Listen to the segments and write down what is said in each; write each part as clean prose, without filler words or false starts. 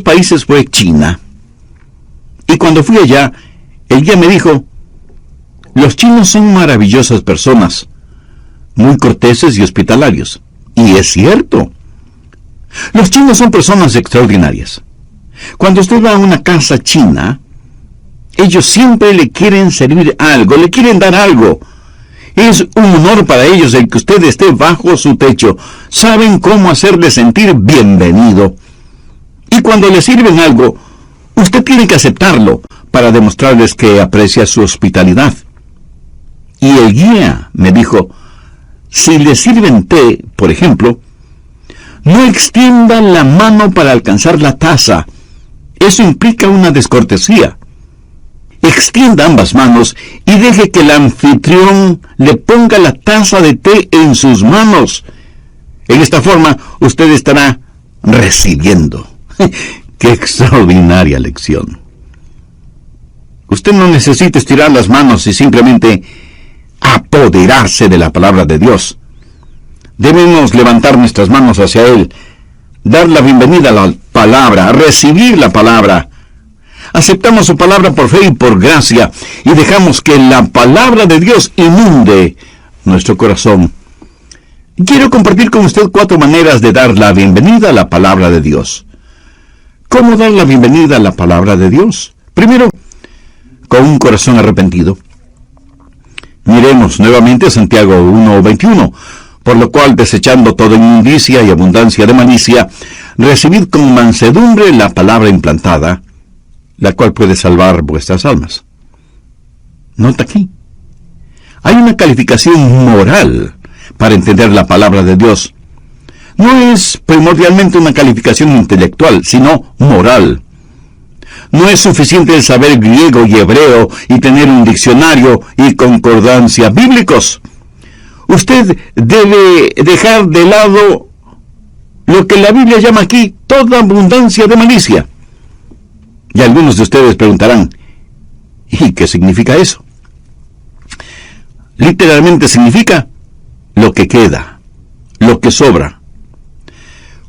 países fue China. Y cuando fui allá, el guía me dijo: los chinos son maravillosas personas, muy corteses y hospitalarios. Y es cierto. Los chinos son personas extraordinarias. Cuando usted va a una casa china, ellos siempre le quieren servir algo, le quieren dar algo. Es un honor para ellos el que usted esté bajo su techo. Saben cómo hacerle sentir bienvenido. Y cuando le sirven algo, usted tiene que aceptarlo para demostrarles que aprecia su hospitalidad. Y el guía me dijo: si le sirven té, por ejemplo, no extienda la mano para alcanzar la taza. Eso implica una descortesía. Extienda ambas manos y deje que el anfitrión le ponga la taza de té en sus manos. En esta forma, usted estará recibiendo. ¡Qué extraordinaria lección! Usted no necesita estirar las manos y simplemente apoderarse de la palabra de Dios. Debemos levantar nuestras manos hacia Él, dar la bienvenida a la palabra, recibir la palabra. Aceptamos su palabra por fe y por gracia, y dejamos que la palabra de Dios inunde nuestro corazón. Quiero compartir con usted 4 maneras de dar la bienvenida a la palabra de Dios. ¿Cómo dar la bienvenida a la palabra de Dios? Primero, con un corazón arrepentido. Miremos nuevamente Santiago 1:21, por lo cual, desechando toda inmundicia y abundancia de malicia, recibid con mansedumbre la palabra implantada, la cual puede salvar vuestras almas. Nota aquí. Hay una calificación moral para entender la palabra de Dios. No es primordialmente una calificación intelectual, sino moral. No es suficiente el saber griego y hebreo y tener un diccionario y concordancia bíblicos. Usted debe dejar de lado lo que la Biblia llama aquí toda abundancia de malicia. Y algunos de ustedes preguntarán: ¿y qué significa eso? Literalmente significa lo que queda, lo que sobra.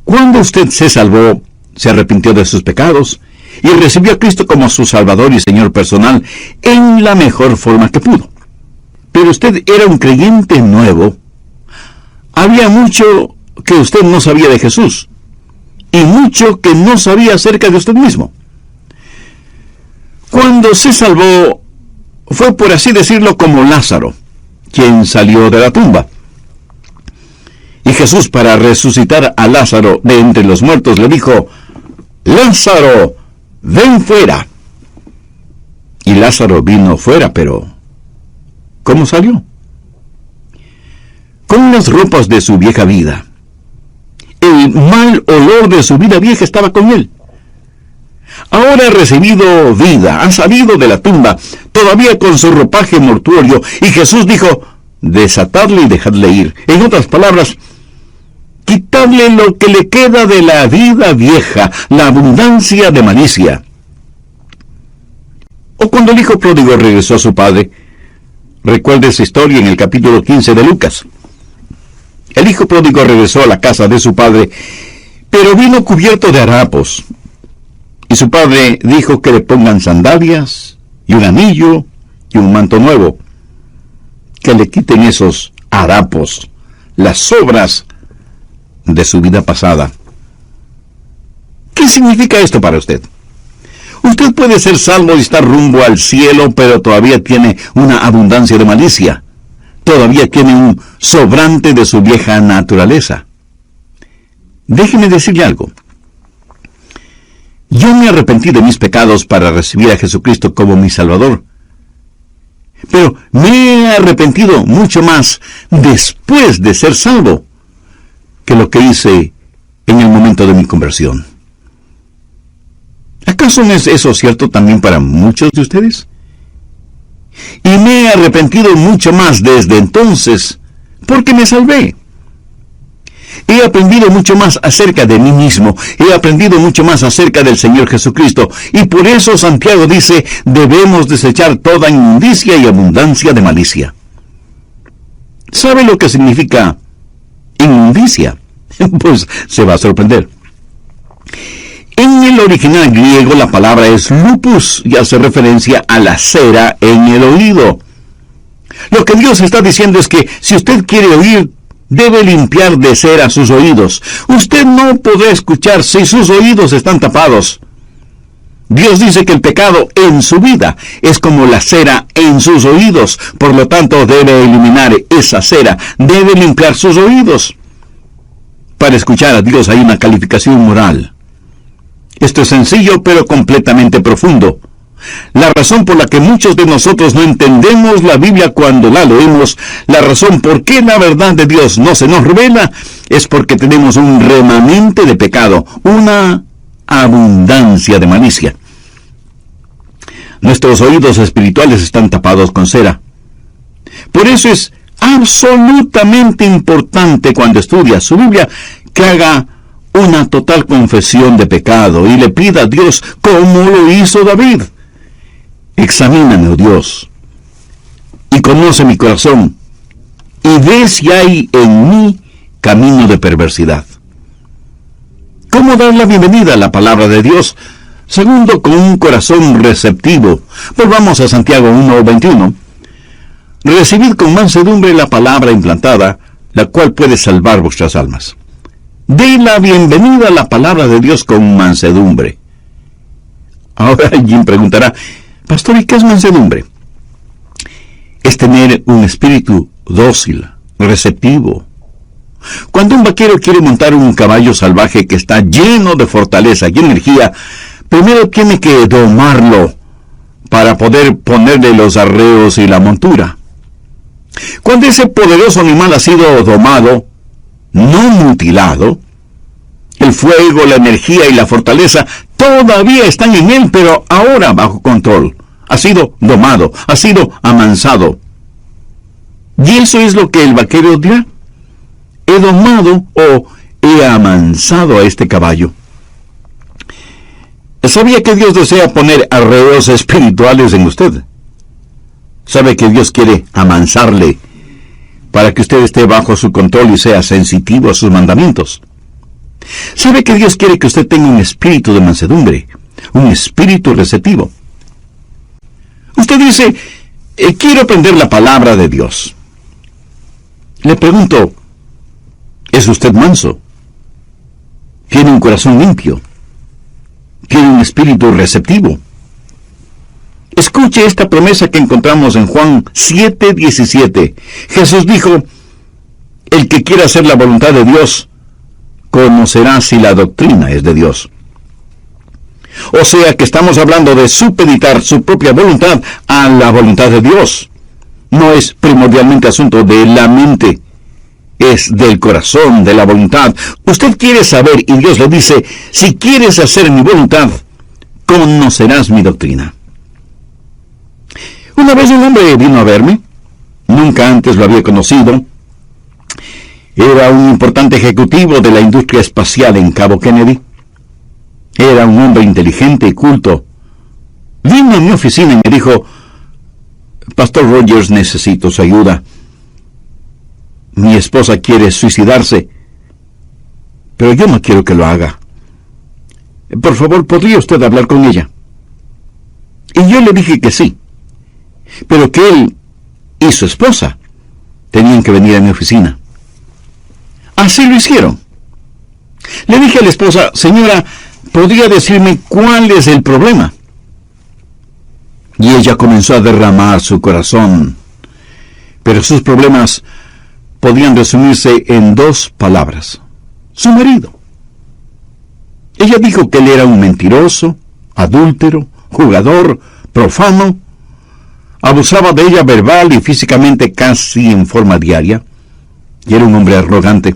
Cuando usted se salvó, se arrepintió de sus pecados y recibió a Cristo como su Salvador y Señor personal en la mejor forma que pudo. Pero usted era un creyente nuevo. Había mucho que usted no sabía de Jesús y mucho que no sabía acerca de usted mismo. Cuando se salvó, fue, por así decirlo, como Lázaro, quien salió de la tumba. Y Jesús, para resucitar a Lázaro de entre los muertos, le dijo: Lázaro, ven fuera. Y Lázaro vino fuera, pero ¿cómo salió? Con las ropas de su vieja vida. El mal olor de su vida vieja estaba con él. Ahora ha recibido vida, ha salido de la tumba, todavía con su ropaje mortuorio, y Jesús dijo: desatadle y dejadle ir. En otras palabras, quitadle lo que le queda de la vida vieja, la abundancia de malicia. O cuando el hijo pródigo regresó a su padre, recuerde esa historia en el capítulo 15 de Lucas. El hijo pródigo regresó a la casa de su padre, pero vino cubierto de harapos. Y su padre dijo que le pongan sandalias, y un anillo, y un manto nuevo. Que le quiten esos harapos, las sobras de su vida pasada. ¿Qué significa esto para usted? Usted puede ser salvo y estar rumbo al cielo, pero todavía tiene una abundancia de malicia. Todavía tiene un sobrante de su vieja naturaleza. Déjeme decirle algo. Yo me arrepentí de mis pecados para recibir a Jesucristo como mi Salvador. Pero me he arrepentido mucho más después de ser salvo que lo que hice en el momento de mi conversión. ¿Acaso no es eso cierto también para muchos de ustedes? Y me he arrepentido mucho más desde entonces porque me salvé. He aprendido mucho más acerca de mí mismo. He aprendido mucho más acerca del Señor Jesucristo. Y por eso Santiago dice: debemos desechar toda inmundicia y abundancia de malicia. ¿Sabe lo que significa inmundicia? Pues se va a sorprender. En el original griego la palabra es lupus y hace referencia a la cera en el oído. Lo que Dios está diciendo es que si usted quiere oír, debe limpiar de cera sus oídos. Usted no podrá escuchar si sus oídos están tapados. Dios dice que el pecado en su vida es como la cera en sus oídos. Por lo tanto, debe eliminar esa cera. Debe limpiar sus oídos. Para escuchar a Dios hay una calificación moral. Esto es sencillo, pero completamente profundo. La razón por la que muchos de nosotros no entendemos la Biblia cuando la leemos, la razón por qué la verdad de Dios no se nos revela, es porque tenemos un remanente de pecado, una abundancia de malicia. Nuestros oídos espirituales están tapados con cera. Por eso es absolutamente importante cuando estudia su Biblia que haga una total confesión de pecado y le pida a Dios como lo hizo David. Examíname, oh Dios, y conoce mi corazón, y ve si hay en mí camino de perversidad. ¿Cómo dar la bienvenida a la palabra de Dios? Segundo, con un corazón receptivo. Volvamos a Santiago 1:21. Recibid con mansedumbre la palabra implantada, la cual puede salvar vuestras almas. Dé la bienvenida a la palabra de Dios con mansedumbre. Ahora alguien preguntará, pastor, ¿y qué es mansedumbre? Es tener un espíritu dócil, receptivo. Cuando un vaquero quiere montar un caballo salvaje que está lleno de fortaleza y energía, primero tiene que domarlo para poder ponerle los arreos y la montura. Cuando ese poderoso animal ha sido domado, no mutilado, el fuego, la energía y la fortaleza todavía están en él, pero ahora bajo control. Ha sido domado, ha sido amansado. Y eso es lo que el vaquero dirá. He domado o he amansado a este caballo. ¿Sabía que Dios desea poner arreos espirituales en usted? ¿Sabe que Dios quiere amansarle para que usted esté bajo su control y sea sensitivo a sus mandamientos? ¿Sabe que Dios quiere que usted tenga un espíritu de mansedumbre, un espíritu receptivo? Usted dice, quiero aprender la palabra de Dios. Le pregunto, ¿es usted manso? ¿Tiene un corazón limpio? ¿Tiene un espíritu receptivo? Escuche esta promesa que encontramos en Juan 7:17. Jesús dijo, el que quiera hacer la voluntad de Dios, conocerá si la doctrina es de Dios. O sea que estamos hablando de supeditar su propia voluntad a la voluntad de Dios. No es primordialmente asunto de la mente, es del corazón, de la voluntad. Usted quiere saber y Dios le dice, si quieres hacer mi voluntad, conocerás mi doctrina. Una vez un hombre vino a verme, nunca antes lo había conocido. Era un importante ejecutivo de la industria espacial en Cabo Kennedy. Era un hombre inteligente y culto. Vino a mi oficina y me dijo, Pastor Rogers, necesito su ayuda. Mi esposa quiere suicidarse, pero yo no quiero que lo haga. Por favor, ¿podría usted hablar con ella? Y yo le dije que sí, pero que él y su esposa tenían que venir a mi oficina. Así lo hicieron. Le dije a la esposa, señora, ¿podría decirme cuál es el problema? Y ella comenzó a derramar su corazón. Pero sus problemas podían resumirse en 2 palabras. Su marido. Ella dijo que él era un mentiroso, adúltero, jugador, profano. Abusaba de ella verbal y físicamente casi en forma diaria. Y era un hombre arrogante.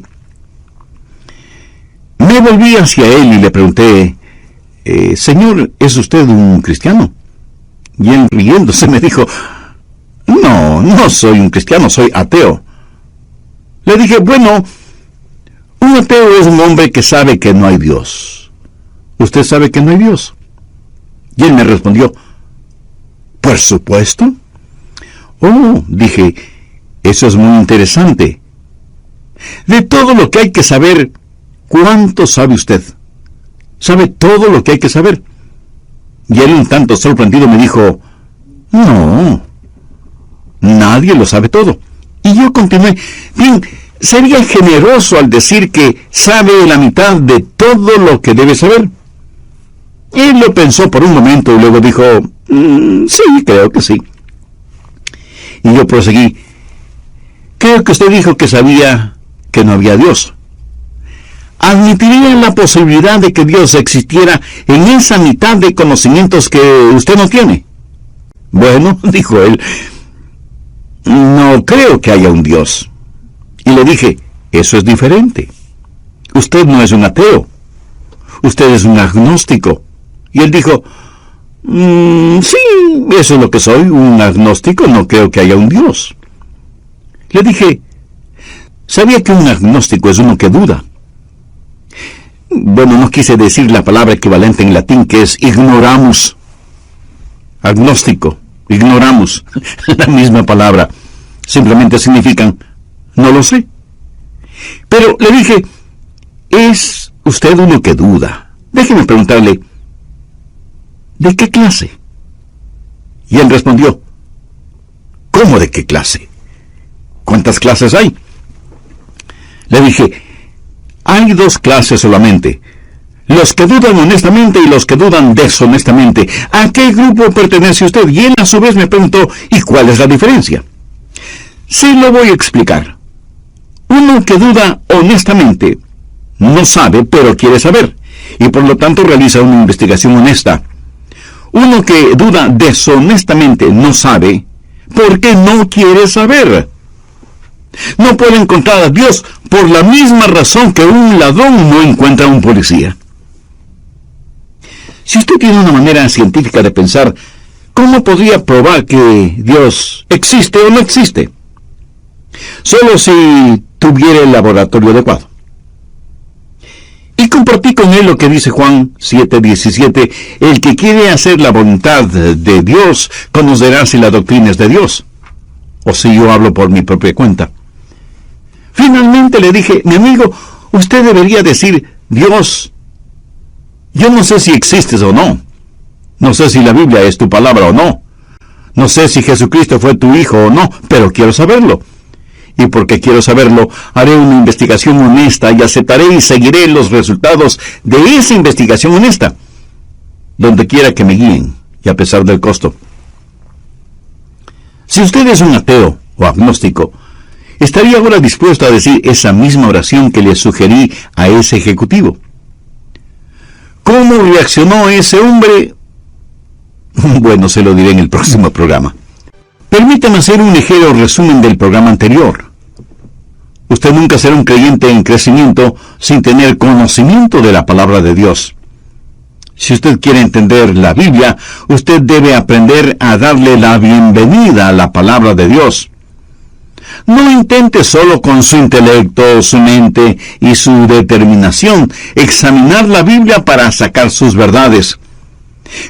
Me volví hacia él y le pregunté, Señor, ¿es usted un cristiano? Y él riéndose me dijo, no soy un cristiano, soy ateo. Le dije, bueno, un ateo es un hombre que sabe que no hay Dios. ¿Usted sabe que no hay Dios? Y él me respondió, por supuesto. Oh, dije, eso es muy interesante. De todo lo que hay que saber, ¿cuánto sabe usted? sabe todo lo que hay que saber. Y él, un tanto sorprendido, me dijo, no, nadie lo sabe todo. Y yo continué, bien, sería generoso al decir que sabe la mitad de todo lo que debe saber. Él lo pensó por un momento y luego dijo, sí, creo que sí. Y yo proseguí, creo que usted dijo que sabía que no había Dios. ¿Admitiría la posibilidad de que Dios existiera en esa mitad de conocimientos que usted no tiene? Bueno, dijo él, no creo que haya un Dios. Y le dije, eso es diferente. Usted no es un ateo. Usted es un agnóstico. Y él dijo, sí, eso es lo que soy, un agnóstico, no creo que haya un Dios. Le dije, ¿sabía que un agnóstico es uno que duda? Bueno, no quise decir la palabra equivalente en latín, que es ignoramus. Agnóstico, ignoramus, la misma palabra. Simplemente significan, no lo sé. Pero le dije, ¿es usted uno que duda? Déjeme preguntarle, ¿de qué clase? Y él respondió, ¿cómo de qué clase? ¿Cuántas clases hay? Le dije, hay dos clases solamente. Los que dudan honestamente y los que dudan deshonestamente. ¿A qué grupo pertenece usted? Y él a su vez me preguntó, ¿y cuál es la diferencia? Se lo voy a explicar. Uno que duda honestamente no sabe, pero quiere saber, y por lo tanto realiza una investigación honesta. Uno que duda deshonestamente no sabe, porque no quiere saber. No puede encontrar a Dios por la misma razón que un ladrón no encuentra a un policía. Si usted tiene una manera científica de pensar, ¿cómo podría probar que Dios existe o no existe? Solo si tuviera el laboratorio adecuado. Y compartí con él lo que dice Juan 7:17, el que quiere hacer la voluntad de Dios conocerá si la doctrina es de Dios, o si yo hablo por mi propia cuenta. Finalmente le dije, mi amigo, usted debería decir, Dios, yo no sé si existes o no. No sé si la Biblia es tu palabra o no. No sé si Jesucristo fue tu hijo o no, pero quiero saberlo. Y porque quiero saberlo, haré una investigación honesta y aceptaré y seguiré los resultados de esa investigación honesta, donde quiera que me guíen, y a pesar del costo. Si usted es un ateo o agnóstico, estaría ahora dispuesto a decir esa misma oración que le sugerí a ese ejecutivo. ¿Cómo reaccionó ese hombre? Bueno, se lo diré en el próximo programa. Permítame hacer un ligero resumen del programa anterior. Usted nunca será un creyente en crecimiento sin tener conocimiento de la palabra de Dios. Si usted quiere entender la Biblia, usted debe aprender a darle la bienvenida a la palabra de Dios. No intente solo con su intelecto, su mente y su determinación examinar la Biblia para sacar sus verdades.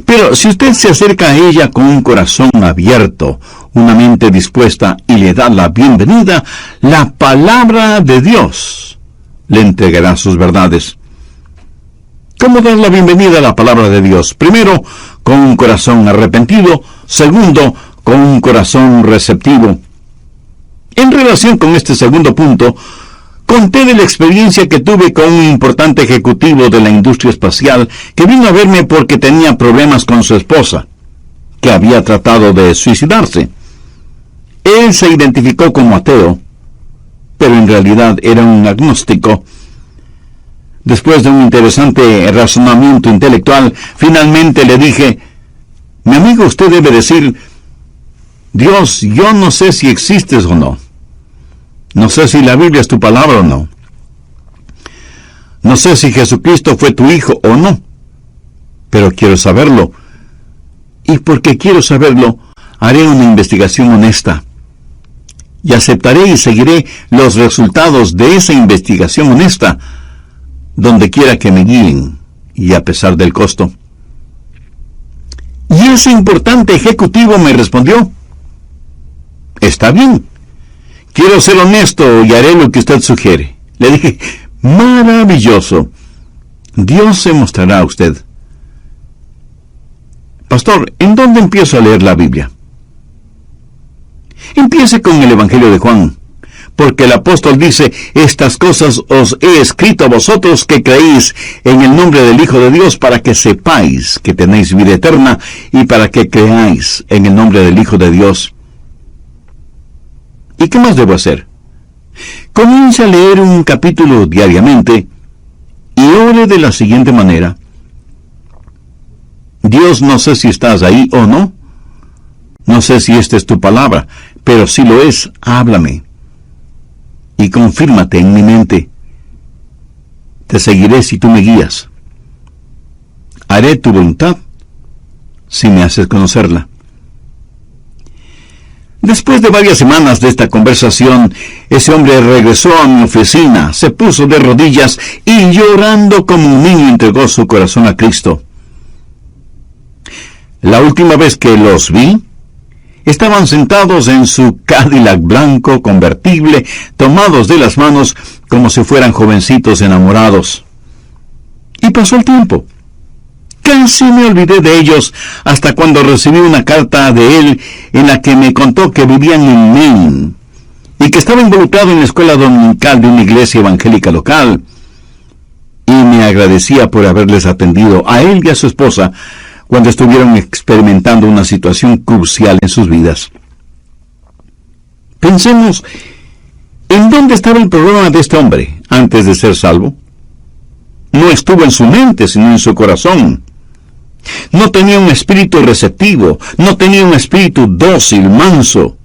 Pero si usted se acerca a ella con un corazón abierto, una mente dispuesta y le da la bienvenida, la palabra de Dios le entregará sus verdades. ¿Cómo dar la bienvenida a la palabra de Dios? Primero, con un corazón arrepentido. Segundo, con un corazón receptivo. En relación con este segundo punto, conté de la experiencia que tuve con un importante ejecutivo de la industria espacial que vino a verme porque tenía problemas con su esposa, que había tratado de suicidarse. Él se identificó como ateo, pero en realidad era un agnóstico. Después de un interesante razonamiento intelectual, finalmente le dije, mi amigo, usted debe decir, Dios, yo no sé si existes o no. No sé si la Biblia es tu palabra o no. No sé si Jesucristo fue tu hijo o no. Pero quiero saberlo. Y porque quiero saberlo, haré una investigación honesta. Y aceptaré y seguiré los resultados de esa investigación honesta, donde quiera que me guíen, y a pesar del costo. Y ese importante ejecutivo me respondió, está bien, quiero ser honesto y haré lo que usted sugiere. Le dije, maravilloso. Dios se mostrará a usted. Pastor, ¿en dónde empiezo a leer la Biblia? Empiece con el Evangelio de Juan, porque el apóstol dice: estas cosas os he escrito a vosotros que creéis en el nombre del Hijo de Dios, para que sepáis que tenéis vida eterna, y para que creáis en el nombre del Hijo de Dios. ¿Y qué más debo hacer? Comience a leer un capítulo diariamente y ore de la siguiente manera: Dios, no sé si estás ahí o no. No sé si esta es tu palabra, pero si lo es, háblame. Y confírmate en mi mente. Te seguiré si tú me guías. Haré tu voluntad si me haces conocerla. Después de varias semanas de esta conversación, ese hombre regresó a mi oficina, se puso de rodillas y llorando como un niño entregó su corazón a Cristo. La última vez que los vi, estaban sentados en su Cadillac blanco convertible, tomados de las manos como si fueran jovencitos enamorados. Y pasó el tiempo. Casi me olvidé de ellos hasta cuando recibí una carta de él en la que me contó que vivían en Maine y que estaba involucrado en la escuela dominical de una iglesia evangélica local, y me agradecía por haberles atendido a él y a su esposa cuando estuvieron experimentando una situación crucial en sus vidas. Pensemos, ¿en dónde estaba el problema de este hombre antes de ser salvo? No estuvo en su mente, sino en su corazón. No tenía un espíritu receptivo, no tenía un espíritu dócil, manso.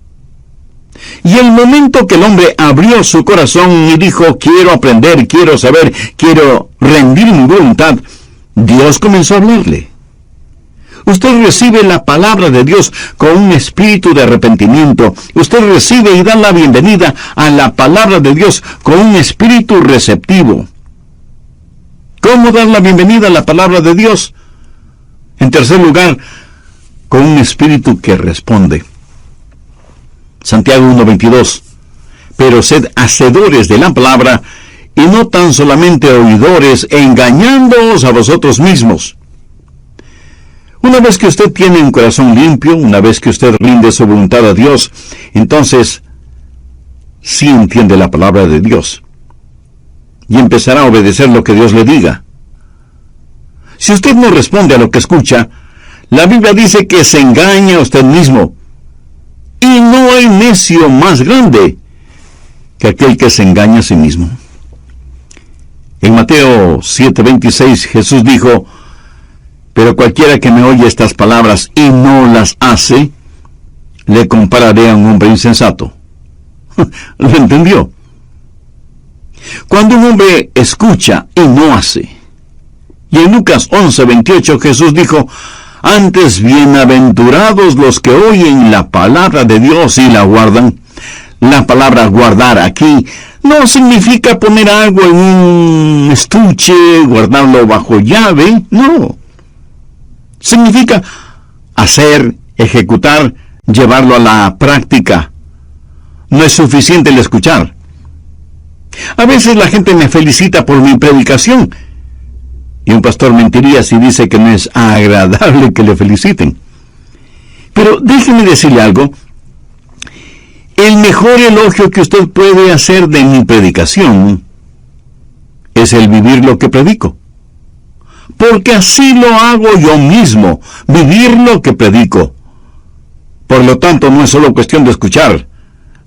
Y el momento que el hombre abrió su corazón y dijo: quiero aprender, quiero saber, quiero rendir mi voluntad, Dios comenzó a hablarle. Usted recibe la palabra de Dios con un espíritu de arrepentimiento. Usted recibe y da la bienvenida a la palabra de Dios con un espíritu receptivo. ¿Cómo dar la bienvenida a la palabra de Dios? En tercer lugar, con un espíritu que responde. Santiago 1:22. Pero sed hacedores de la palabra, y no tan solamente oidores, engañándoos a vosotros mismos. Una vez que usted tiene un corazón limpio, una vez que usted rinde su voluntad a Dios, entonces sí entiende la palabra de Dios y empezará a obedecer lo que Dios le diga. Si usted no responde a lo que escucha, la Biblia dice que se engaña a usted mismo, y no hay necio más grande que aquel que se engaña a sí mismo. En Mateo 7:26 Jesús dijo: pero cualquiera que me oye estas palabras y no las hace, le compararé a un hombre insensato. ¿Lo entendió? Cuando un hombre escucha y no hace. Y en Lucas 11:28 Jesús dijo: antes bienaventurados los que oyen la palabra de Dios y la guardan. La palabra guardar aquí no significa poner algo en un estuche, guardarlo bajo llave, no. Significa hacer, ejecutar, llevarlo a la práctica. No es suficiente el escuchar. A veces la gente me felicita por mi predicación, y un pastor mentiría si dice que no es agradable que le feliciten. Pero déjeme decirle algo. El mejor elogio que usted puede hacer de mi predicación es el vivir lo que predico. Porque así lo hago yo mismo, vivir lo que predico. Por lo tanto, no es solo cuestión de escuchar,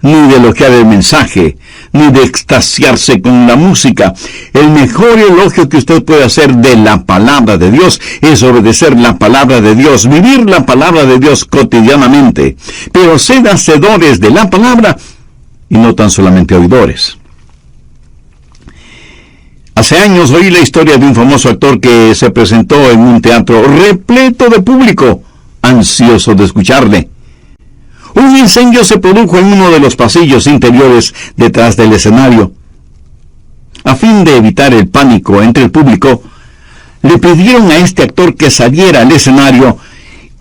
ni de elogiar el mensaje, ni de extasiarse con la música. El mejor elogio que usted puede hacer de la palabra de Dios es obedecer la palabra de Dios, vivir la palabra de Dios cotidianamente. Pero sed hacedores de la palabra y no tan solamente oidores. Hace años oí la historia de un famoso actor que se presentó en un teatro repleto de público, ansioso de escucharle. Un incendio se produjo en uno de los pasillos interiores detrás del escenario. A fin de evitar el pánico entre el público, le pidieron a este actor que saliera al escenario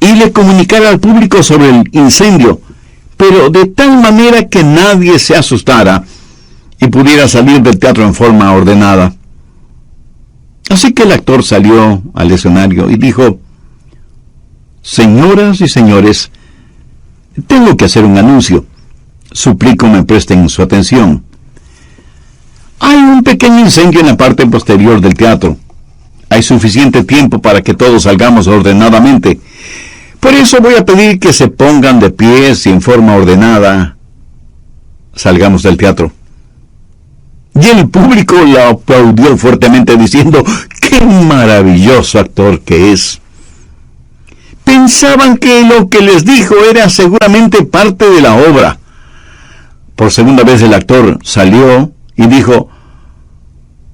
y le comunicara al público sobre el incendio, pero de tal manera que nadie se asustara y pudiera salir del teatro en forma ordenada. Así que el actor salió al escenario y dijo: señoras y señores, tengo que hacer un anuncio. Suplico me presten su atención. Hay un pequeño incendio en la parte posterior del teatro. Hay suficiente tiempo para que todos salgamos ordenadamente. Por eso voy a pedir que se pongan de pies y en forma ordenada salgamos del teatro. Y el público la aplaudió fuertemente diciendo: ¡qué maravilloso actor que es! Pensaban que lo que les dijo era seguramente parte de la obra. Por segunda vez el actor salió y dijo: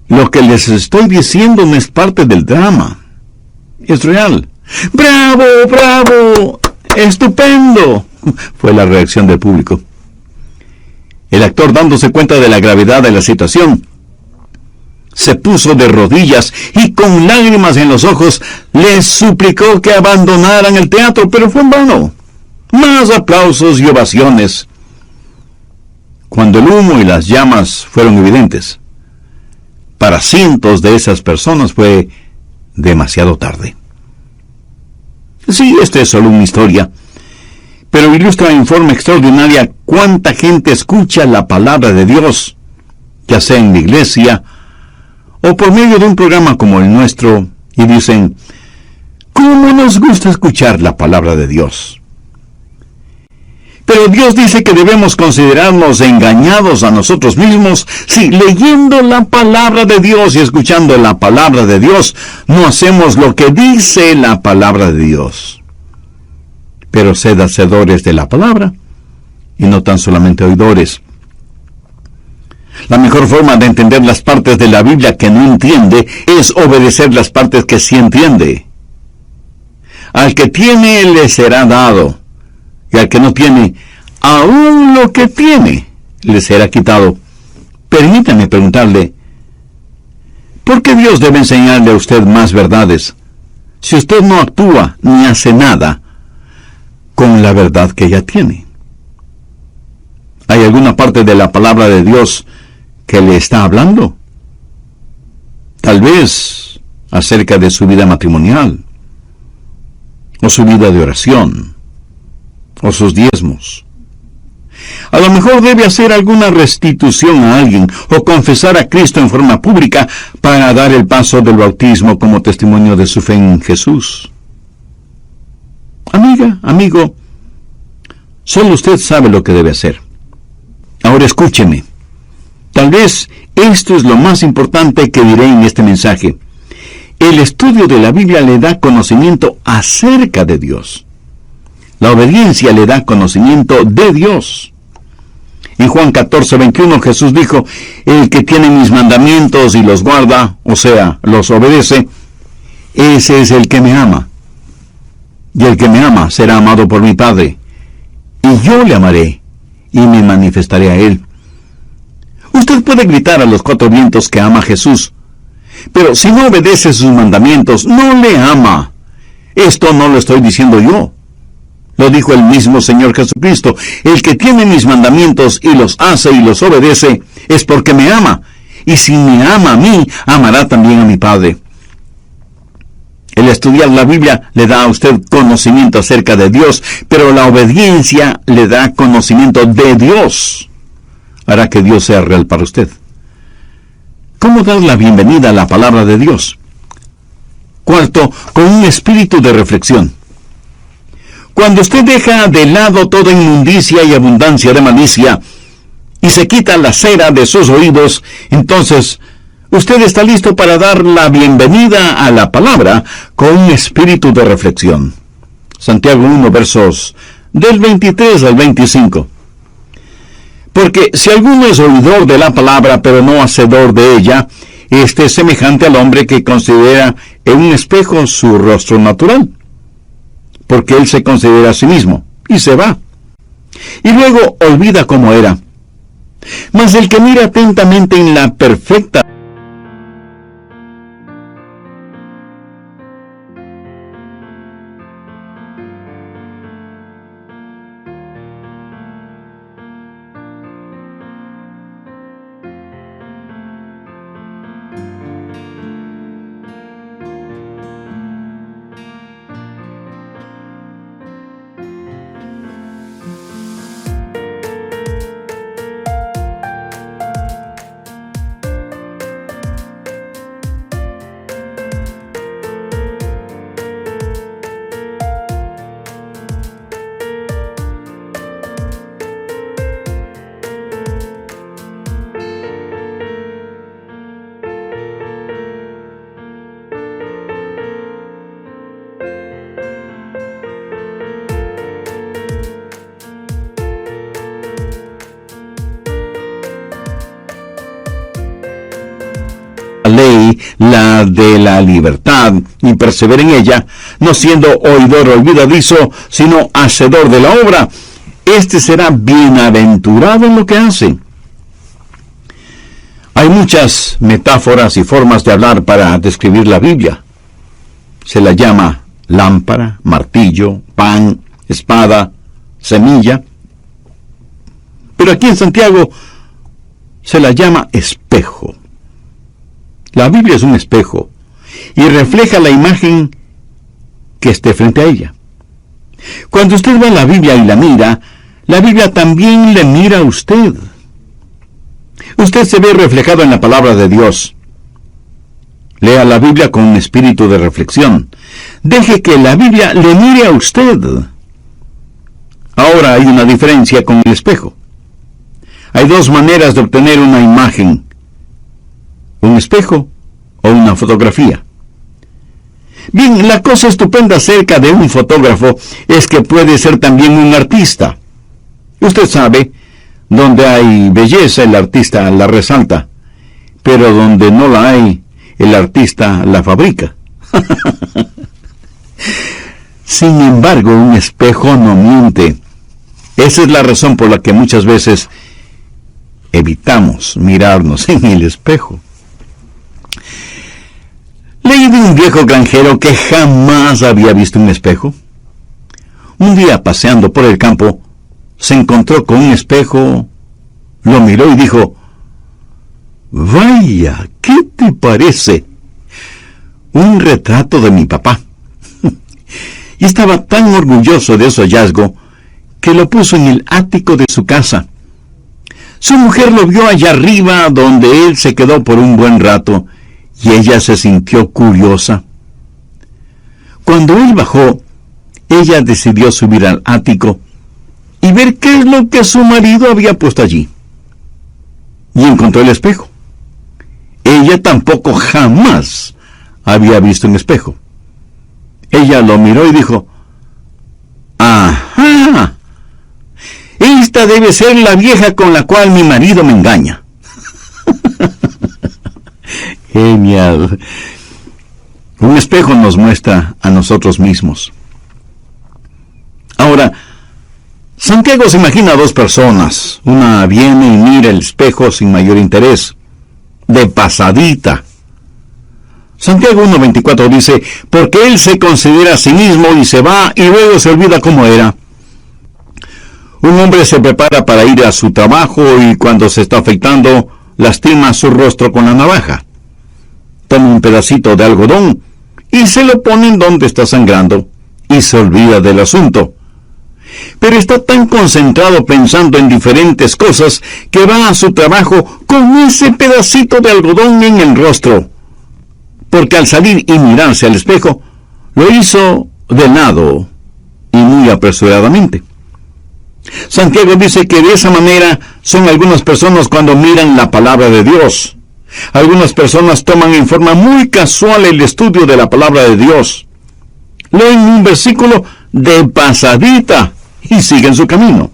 lo que les estoy diciendo no es parte del drama. Es real. ¡Bravo, bravo! ¡Estupendo!, fue la reacción del público. El actor, dándose cuenta de la gravedad de la situación, se puso de rodillas y con lágrimas en los ojos les suplicó que abandonaran el teatro, pero fue en vano. Más aplausos y ovaciones. Cuando el humo y las llamas fueron evidentes, para cientos de esas personas fue demasiado tarde. Sí, esta es solo una historia, pero ilustra en forma extraordinaria cuánta gente escucha la palabra de Dios, ya sea en la iglesia o por medio de un programa como el nuestro, y dicen: ¿cómo nos gusta escuchar la palabra de Dios? Pero Dios dice que debemos considerarnos engañados a nosotros mismos si leyendo la palabra de Dios y escuchando la palabra de Dios no hacemos lo que dice la palabra de Dios. Pero sed hacedores de la palabra y no tan solamente oidores. La mejor forma de entender las partes de la Biblia que no entiende es obedecer las partes que sí entiende. Al que tiene le será dado, y al que no tiene, aún lo que tiene le será quitado. Permítame preguntarle: ¿por qué Dios debe enseñarle a usted más verdades si usted no actúa ni hace nada con la verdad que ya tiene? ¿Hay alguna parte de la palabra de Dios que le está hablando? Tal vez acerca de su vida matrimonial, o su vida de oración, o sus diezmos. A lo mejor debe hacer alguna restitución a alguien o confesar a Cristo en forma pública para dar el paso del bautismo como testimonio de su fe en Jesús. Amiga, amigo, solo usted sabe lo que debe hacer. Ahora escúcheme. Tal vez esto es lo más importante que diré en este mensaje. El estudio de la Biblia le da conocimiento acerca de Dios. La obediencia le da conocimiento de Dios. En Juan 14:21 Jesús dijo: el que tiene mis mandamientos y los guarda, o sea, los obedece, ese es el que me ama. Y el que me ama será amado por mi Padre. Y yo le amaré y me manifestaré a él. Usted puede gritar a los cuatro vientos que ama a Jesús, pero si no obedece sus mandamientos, no le ama. Esto no lo estoy diciendo yo. Lo dijo el mismo Señor Jesucristo: el que tiene mis mandamientos y los hace y los obedece, es porque me ama. Y si me ama a mí, amará también a mi Padre. El estudiar la Biblia le da a usted conocimiento acerca de Dios, pero la obediencia le da conocimiento de Dios. Hará que Dios sea real para usted. ¿Cómo dar la bienvenida a la palabra de Dios? Cuarto, con un espíritu de reflexión. Cuando usted deja de lado toda inmundicia y abundancia de malicia y se quita la cera de sus oídos, entonces usted está listo para dar la bienvenida a la palabra con un espíritu de reflexión. Santiago 1, versos del 23 al 25. Porque si alguno es oidor de la palabra, pero no hacedor de ella, este es semejante al hombre que considera en un espejo su rostro natural, porque él se considera a sí mismo, y se va. Y luego olvida cómo era. Mas el que mira atentamente en la perfecta ley, la de la libertad, y persevera en ella, no siendo oidor olvidadizo, sino hacedor de la obra, este será bienaventurado en lo que hace. Hay muchas metáforas y formas de hablar para describir la Biblia. Se la llama lámpara, martillo, pan, espada, semilla. Pero aquí en Santiago se la llama espejo. La Biblia es un espejo y refleja la imagen que esté frente a ella. Cuando usted ve la Biblia y la Biblia también le mira a usted. Usted se ve reflejado en la palabra de Dios. Lea la Biblia con un espíritu de reflexión. Deje que la Biblia le mire a usted. Ahora hay una diferencia con el espejo. Hay dos maneras de obtener una imagen: un espejo o una fotografía. Bien, la cosa estupenda acerca de un fotógrafo es que puede ser también un artista. Usted sabe, donde hay belleza, el artista la resalta, pero donde no la hay, el artista la fabrica. Sin embargo, un espejo no miente. Esa es la razón por la que muchas veces evitamos mirarnos en el espejo. Leí de un viejo granjero que jamás había visto un espejo. Un día, paseando por el campo, se encontró con un espejo, lo miró y dijo: «Vaya, ¿qué te parece? Un retrato de mi papá». Y estaba tan orgulloso de su hallazgo que lo puso en el ático de su casa. Su mujer lo vio allá arriba, donde él se quedó por un buen rato, y ella se sintió curiosa. Cuando él bajó, ella decidió subir al ático y ver qué es lo que su marido había puesto allí. Y encontró el espejo. Ella tampoco jamás había visto un espejo. Ella lo miró y dijo: «Ajá, esta debe ser la vieja con la cual mi marido me engaña». Genial. Un espejo nos muestra a nosotros mismos. Ahora, Santiago se imagina a dos personas. Una viene y mira el espejo sin mayor interés, de pasadita. Santiago 1:24 dice: «Porque él se considera a sí mismo y se va y luego se olvida cómo era». Un hombre se prepara para ir a su trabajo y cuando se está afeitando, lastima su rostro con la navaja. Toma un pedacito de algodón y se lo pone en donde está sangrando y se olvida del asunto. Pero está tan concentrado pensando en diferentes cosas que va a su trabajo con ese pedacito de algodón en el rostro. Porque al salir y mirarse al espejo, lo hizo de lado y muy apresuradamente. Santiago dice que de esa manera son algunas personas cuando miran la palabra de Dios. Algunas personas toman en forma muy casual el estudio de la palabra de Dios. Leen un versículo de pasadita y siguen su camino.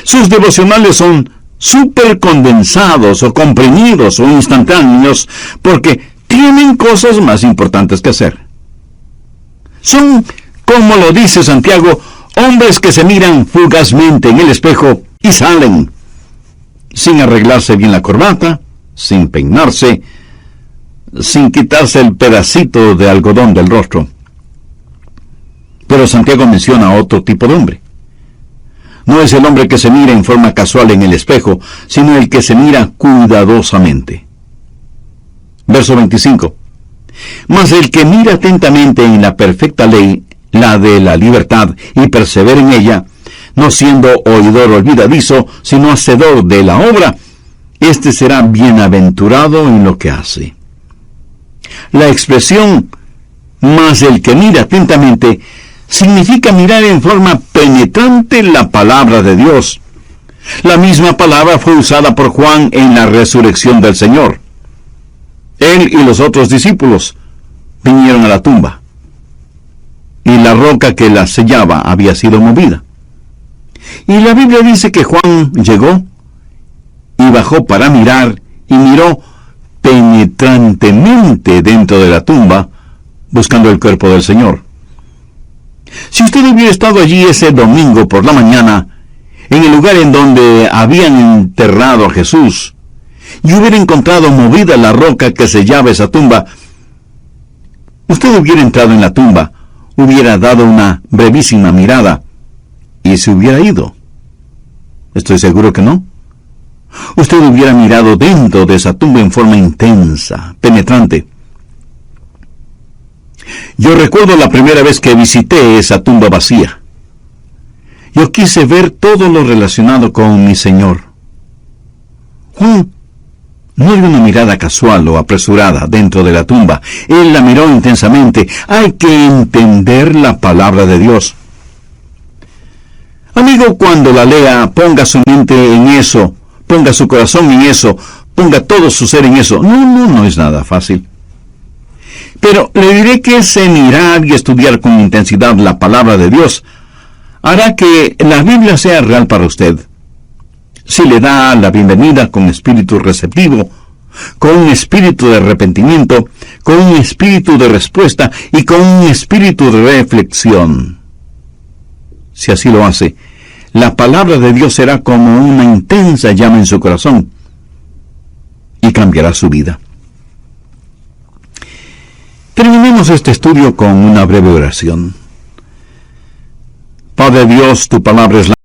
Sus devocionales son súper condensados o comprimidos o instantáneos porque tienen cosas más importantes que hacer. Son, como lo dice Santiago, hombres que se miran fugazmente en el espejo y salen. sin arreglarse bien la corbata, sin peinarse, sin quitarse el pedacito de algodón del rostro. Pero Santiago menciona a otro tipo de hombre. No es el hombre que se mira en forma casual en el espejo, sino el que se mira cuidadosamente. Verso 25. Mas el que mira atentamente en la perfecta ley, la de la libertad, y persevera en ella, no siendo oidor olvidadizo, sino hacedor de la obra, éste será bienaventurado en lo que hace. La expresión, mas el que mira atentamente, significa mirar en forma penetrante la palabra de Dios. La misma palabra fue usada por Juan en la resurrección del Señor. Él y los otros discípulos vinieron a la tumba, y la roca que la sellaba había sido movida. Y la Biblia dice que Juan llegó y bajó para mirar, y miró penetrantemente dentro de la tumba, buscando el cuerpo del Señor. Si usted hubiera estado allí ese domingo por la mañana, en el lugar en donde habían enterrado a Jesús, y hubiera encontrado movida la roca que sellaba esa tumba, usted hubiera entrado en la tumba, hubiera dado una brevísima mirada, y se hubiera ido. Estoy seguro que no. Usted hubiera mirado dentro de esa tumba en forma intensa, penetrante. Yo recuerdo la primera vez que visité esa tumba vacía. Yo quise ver todo lo relacionado con mi Señor. Juan no dio una mirada casual o apresurada dentro de la tumba. Él la miró intensamente. Hay que entender la palabra de Dios. Amigo, cuando la lea, ponga su mente en eso, ponga su corazón en eso, ponga todo su ser en eso. No es nada fácil. Pero le diré que ese mirar y estudiar con intensidad la palabra de Dios hará que la Biblia sea real para usted. Si le da la bienvenida con espíritu receptivo, con un espíritu de arrepentimiento, con un espíritu de respuesta y con un espíritu de reflexión. Si así lo hace, la palabra de Dios será como una intensa llama en su corazón y cambiará su vida. Terminemos este estudio con una breve oración. Padre Dios, tu palabra es la